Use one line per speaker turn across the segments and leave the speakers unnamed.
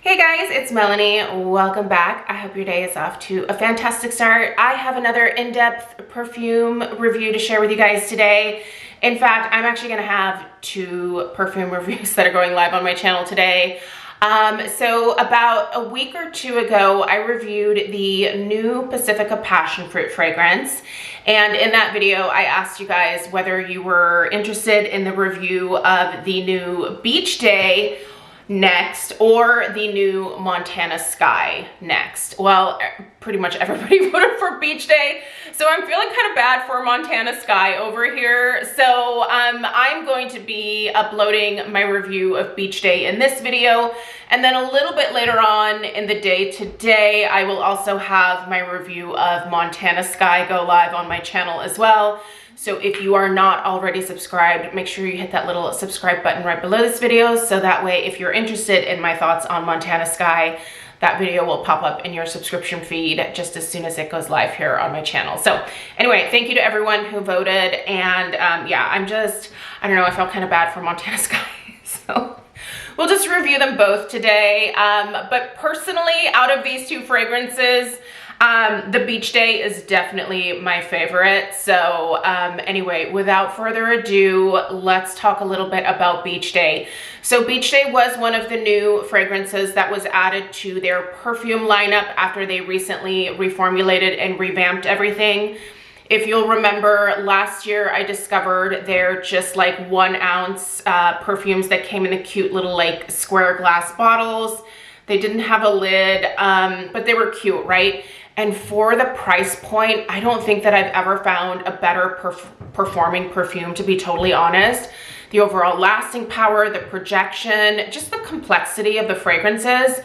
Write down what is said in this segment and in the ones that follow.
Hey guys, it's Melanie. Welcome back. I hope your day is off to a fantastic start. I have another in-depth perfume review to share with you guys today. In fact, I'm actually going to have 2 perfume reviews that are going live on my channel today. So about a week or 2 ago, I reviewed the new Pacifica Passion Fruit fragrance. And in that video, I asked you guys whether you were interested in the review of the new Beach Day next or the new Montana Sky next. Well, pretty much everybody voted for Beach Day, so I'm feeling kind of bad for Montana Sky over here. So I'm going to be uploading my review of Beach Day in this video, and then a little bit later on in the day today, I will also have my review of Montana Sky go live on my channel as well. So if you are not already subscribed, make sure you hit that little subscribe button right below this video, so that way if you're interested in my thoughts on Montana Sky, that video will pop up in your subscription feed just as soon as it goes live here on my channel. So anyway, thank you to everyone who voted, and yeah, I don't know, I felt kind of bad for Montana Sky, so we'll just review them both today. But personally, out of these 2 fragrances, the Beach Day is definitely my favorite. So anyway, without further ado, let's talk a little bit about Beach Day. So Beach Day was one of the new fragrances that was added to their perfume lineup after they recently reformulated and revamped everything. If you'll remember, last year I discovered their just like 1 ounce perfumes that came in the cute little like square glass bottles. They didn't have a lid, but they were cute, right? And for the price point, I don't think that I've ever found a better performing perfume, to be totally honest. The overall lasting power, the projection, just the complexity of the fragrances,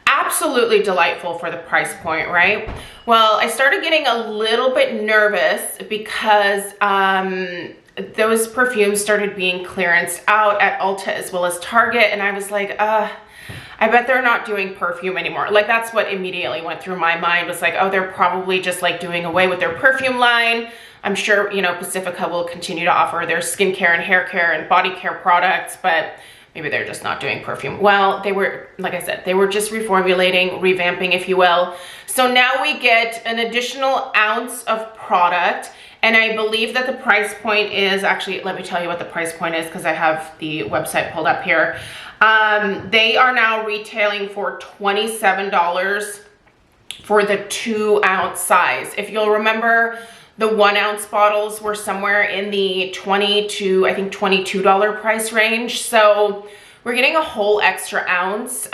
absolutely delightful for the price point, right? Well, I started getting a little bit nervous because those perfumes started being clearanced out at Ulta as well as Target, and I was like, I bet they're not doing perfume anymore. Like, that's what immediately went through my mind, was like, oh, they're probably just like doing away with their perfume line. I'm sure, you know, Pacifica will continue to offer their skincare and hair care and body care products, but maybe they're just not doing perfume. Well, they were, like I said, they were just reformulating, revamping, if you will. So now we get an additional ounce of product, and I believe that the price point is, actually, let me tell you what the price point is because I have the website pulled up here. They are now retailing for $27 for the 2 ounce size. If you'll remember, the 1 ounce bottles were somewhere in the $20 to I think $22 price range. So we're getting a whole extra ounce.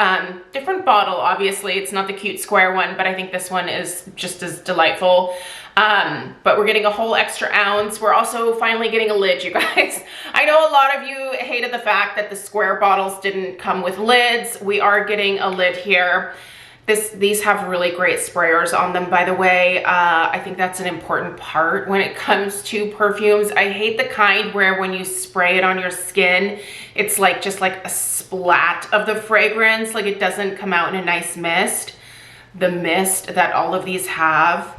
Different bottle, obviously. It's not the cute square one, but I think this one is just as delightful. But we're getting a whole extra ounce. We're also finally getting a lid, you guys. I know a lot of you hated the fact that the square bottles didn't come with lids. We are getting a lid here. These have really great sprayers on them, by the way. I think that's an important part when it comes to perfumes. I hate the kind where when you spray it on your skin, it's like just like a splat of the fragrance. Like, it doesn't come out in a nice mist. The mist that all of these have,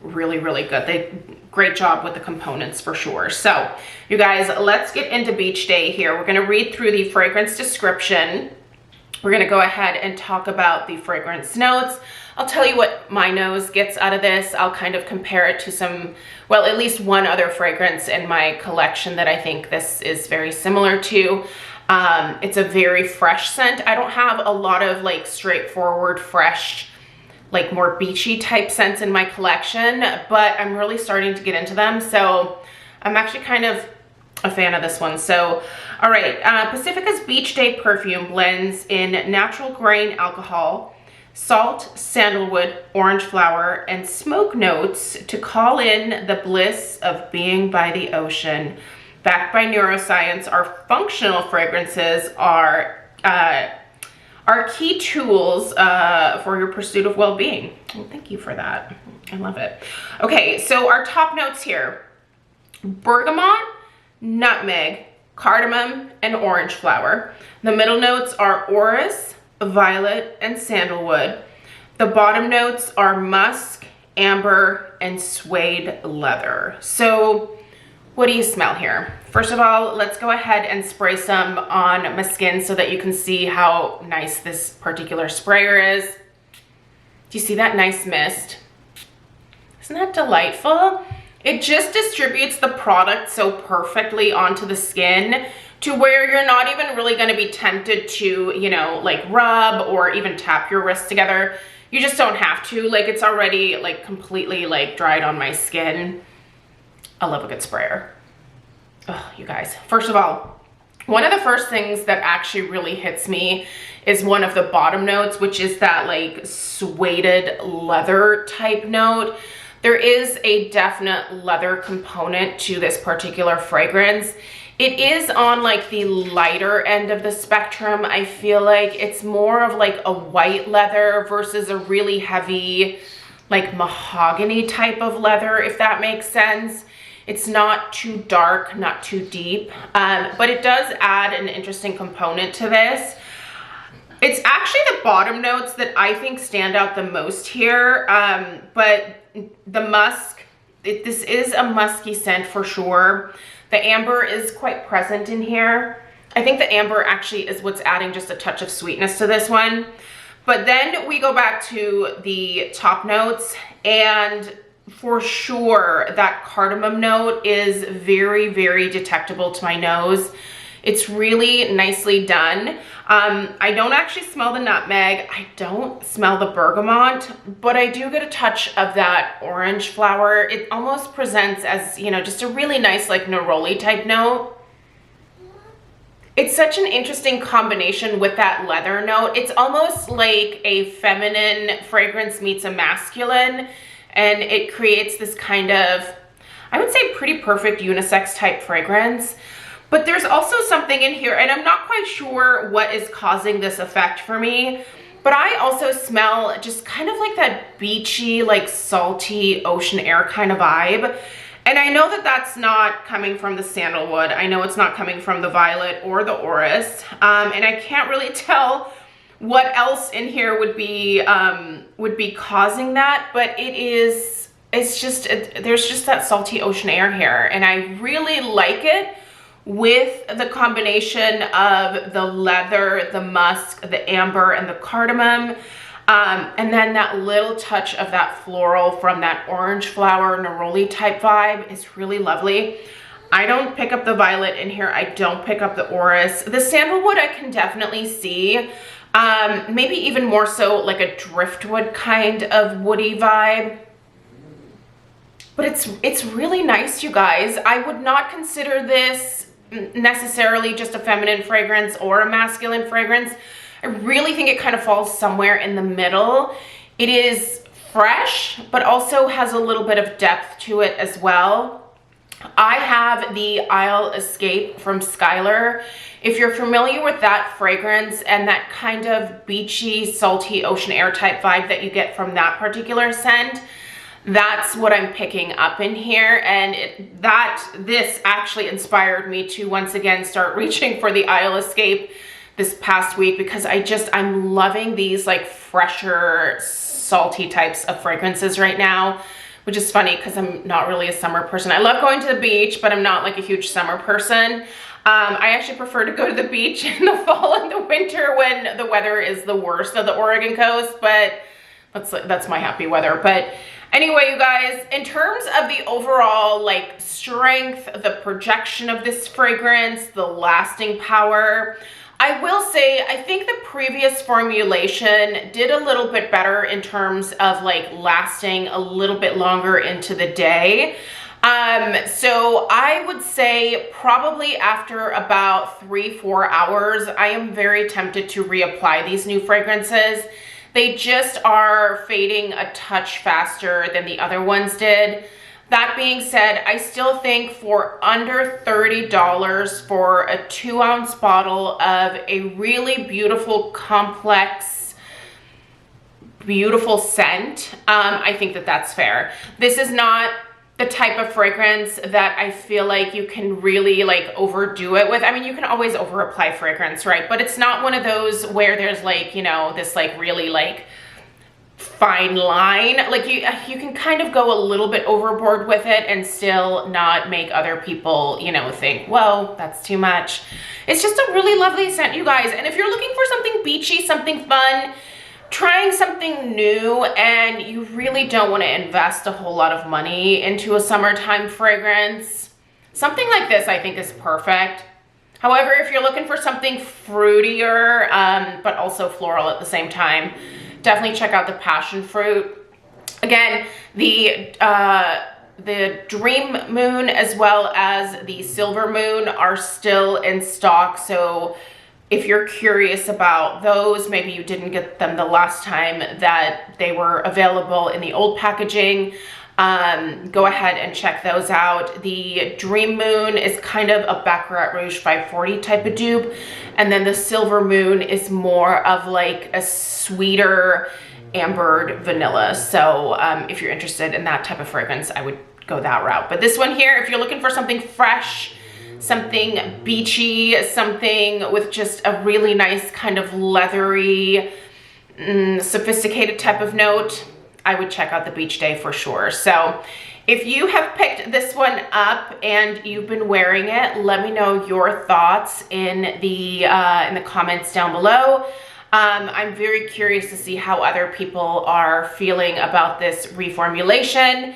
really, really good. Great job with the components for sure. So you guys, let's get into Beach Day here. We're going to read through the fragrance description. We're going to go ahead and talk about the fragrance notes. I'll tell you what my nose gets out of this. I'll kind of compare it to some, well, at least one other fragrance in my collection that I think this is very similar to. It's a very fresh scent. I don't have a lot of like straightforward, fresh, like more beachy type scents in my collection, but I'm really starting to get into them. So I'm actually kind of a fan of this one. So, all right, Pacifica's Beach Day perfume blends in natural grain alcohol, salt, sandalwood, orange flower, and smoke notes to call in the bliss of being by the ocean. Backed by neuroscience, our functional fragrances are key tools for your pursuit of well-being. Well, thank you for that. I love it. Okay, so our top notes here: bergamot, nutmeg, cardamom, and orange flower. The middle notes are orris, violet, and sandalwood. The bottom notes are musk, amber, and suede leather. So What do you smell here? First of all, let's go ahead and spray some on my skin so that you can see how nice this particular sprayer is. Do you see that nice mist? Isn't that delightful? It just distributes the product so perfectly onto the skin to where you're not even really gonna be tempted to, you know, like rub or even tap your wrists together. You just don't have to. Like, it's already like completely like dried on my skin. I love a good sprayer. Oh, you guys. First of all, one of the first things that actually really hits me is one of the bottom notes, which is that like suede leather type note. There is a definite leather component to this particular fragrance. It is on like the lighter end of the spectrum. I feel like it's more of like a white leather versus a really heavy like mahogany type of leather, if that makes sense. It's not too dark, not too deep, but it does add an interesting component to this. It's actually the bottom notes that I think stand out the most here, but the musk, this is a musky scent for sure. The amber is quite present in here. I think the amber actually is what's adding just a touch of sweetness to this one. But then we go back to the top notes, and for sure that cardamom note is very, very detectable to my nose. It's really nicely done. I don't actually smell the nutmeg. I don't smell the bergamot, but I do get a touch of that orange flower. It almost presents as, you know, just a really nice like neroli type note. It's such an interesting combination with that leather note. It's almost like a feminine fragrance meets a masculine, and it creates this kind of, I would say, pretty perfect unisex type fragrance. But there's also something in here, and I'm not quite sure what is causing this effect for me, but I also smell just kind of like that beachy, like salty ocean air kind of vibe. And I know that that's not coming from the sandalwood. I know it's not coming from the violet or the orris, and I can't really tell what else in here would be causing that, but there's just that salty ocean air here, and I really like it with the combination of the leather, the musk, the amber, and the cardamom, and then that little touch of that floral from that orange flower neroli type vibe is really lovely. I don't pick up the violet in here. I don't pick up the orris. The sandalwood I can definitely see. Maybe even more so like a driftwood kind of woody vibe. But it's really nice, you guys. I would not consider this necessarily just a feminine fragrance or a masculine fragrance. I really think it kind of falls somewhere in the middle. It is fresh, but also has a little bit of depth to it as well. I have the Isle Escape from Skylar. If you're familiar with that fragrance and that kind of beachy, salty ocean air type vibe that you get from that particular scent, that's what I'm picking up in here. And this actually inspired me to once again start reaching for the Isle Escape this past week, because I'm loving these like fresher, salty types of fragrances right now, which is funny because I'm not really a summer person. I love going to the beach, but I'm not like a huge summer person. I actually prefer to go to the beach in the fall and the winter when the weather is the worst of the Oregon coast, but that's my happy weather. But anyway, you guys, in terms of the overall like strength, the projection of this fragrance, the lasting power, I will say I think the previous formulation did a little bit better in terms of like lasting a little bit longer into the day. So I would say probably after about 3-4 hours, I am very tempted to reapply these new fragrances. They just are fading a touch faster than the other ones did. That being said, I still think for under $30 for a 2-ounce bottle of a really beautiful, complex, beautiful scent, I think that that's fair. This is not the type of fragrance that I feel like you can really like overdo it with. I mean, you can always over apply fragrance, right? But it's not one of those where there's like, you know, this like really like fine line. Like you can kind of go a little bit overboard with it and still not make other people, you know, think, whoa, that's too much. It's just a really lovely scent, you guys. And if you're looking for something beachy, something fun, trying something new, and you really don't want to invest a whole lot of money into a summertime fragrance, something like this I think is perfect. However, if you're looking for something fruitier, but also floral at the same time, definitely check out the passion fruit. Again, the Dream Moon as well as the Silver Moon are still in stock. So if you're curious about those, maybe you didn't get them the last time that they were available in the old packaging, go ahead and check those out. The Dream Moon is kind of a Baccarat Rouge 540 type of dupe. And then the Silver Moon is more of like a sweeter ambered vanilla. So if you're interested in that type of fragrance, I would go that route. But this one here, if you're looking for something fresh, something beachy, something with just a really nice kind of leathery, sophisticated type of note, I would check out the Beach Day for sure. So if you have picked this one up and you've been wearing it, let me know your thoughts in the comments down below. I'm very curious to see how other people are feeling about this reformulation.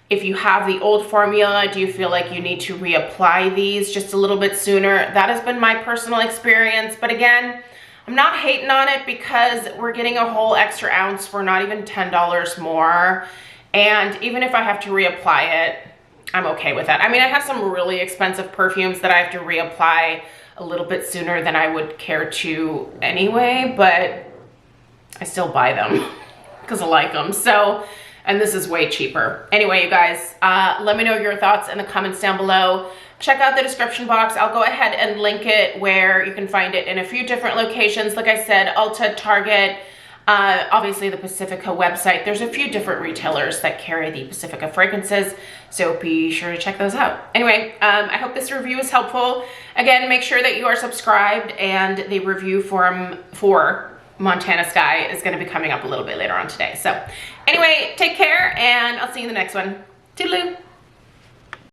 If you have the old formula, do you feel like you need to reapply these just a little bit sooner? That has been my personal experience. But again, I'm not hating on it because we're getting a whole extra ounce for not even $10 more. And even if I have to reapply it, I'm okay with that. I mean, I have some really expensive perfumes that I have to reapply a little bit sooner than I would care to anyway, but I still buy them because I like them. So, and this is way cheaper. Anyway, you guys, let me know your thoughts in the comments down below. Check out the description box. I'll go ahead and link it where you can find it in a few different locations. Like I said, Ulta, Target, obviously the Pacifica website. There's a few different retailers that carry the Pacifica fragrances, so be sure to check those out. Anyway, I hope this review is helpful. Again, make sure that you are subscribed, and the review for Montana Sky is going to be coming up a little bit later on today. So anyway, take care, and I'll see you in the next one. Toodaloo.